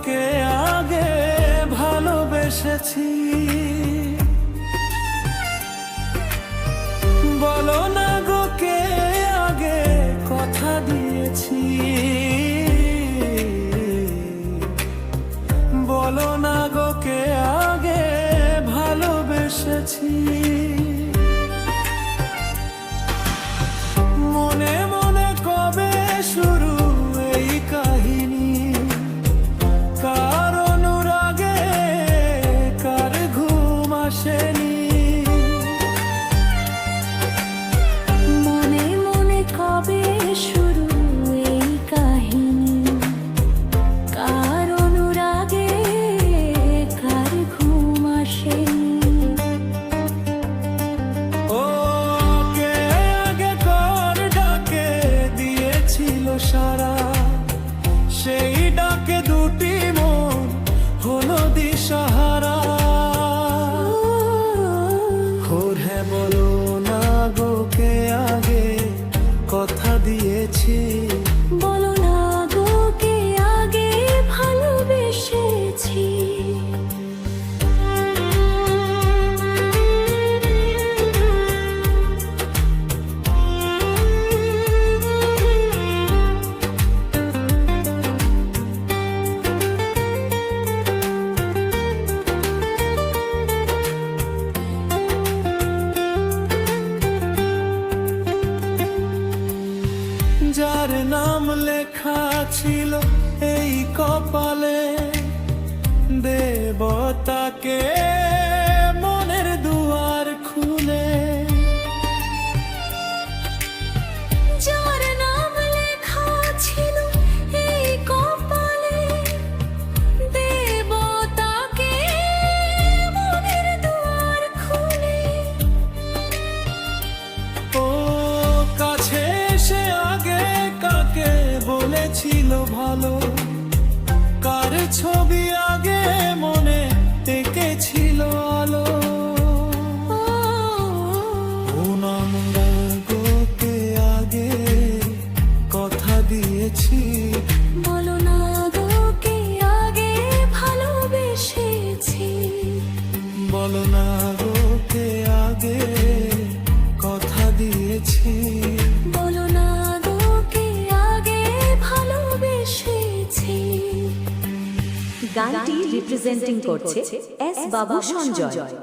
কে আগে ভালোবেসেছি, বলো না গো কে আগে কথা দিয়েছি, বলো না গো কে আগে ভালোবেসেছি। মনে মনে কবে শুরু এই কাহিনী, কার অনুরাগে কার ঘুম আসেনি। মনে মনে কবে শুরু এই কাহিনী, কার অনুরাগে কার ঘুম আসেনি। ও কে আগে কার ডাকে দিয়েছিল সারা, সেই ডাকে দুটি মন হলো দিশাহারা। ওরে বলো না গো কে আগে কথা দিয়েছি, বলো না গো কে আগে ভালোবেসেছি। যার নাম লেখা ছিল এই কপালে, দেবতাকে মনের দুয়ার খুলে। যার নাম লেখা ছিল এই কপালে, দেবতাকে মনের দুয়ার খুলে। ও কাছে এসে আগে কাকে বলেছিল ভালো, কার ছবি আগে মনে এঁকেছিল আলো। ও নাম গো কে আগে কথা দিয়েছি, বলো না গো কে আগে ভালোবেসেছি। বলো না গো কে আগে কথা দিয়েছি। বলো না গো কে আগে ভালোবেসেছি। গানটি রিপ্রেজেন্টিং করছে এস বাবু সঞ্জয়।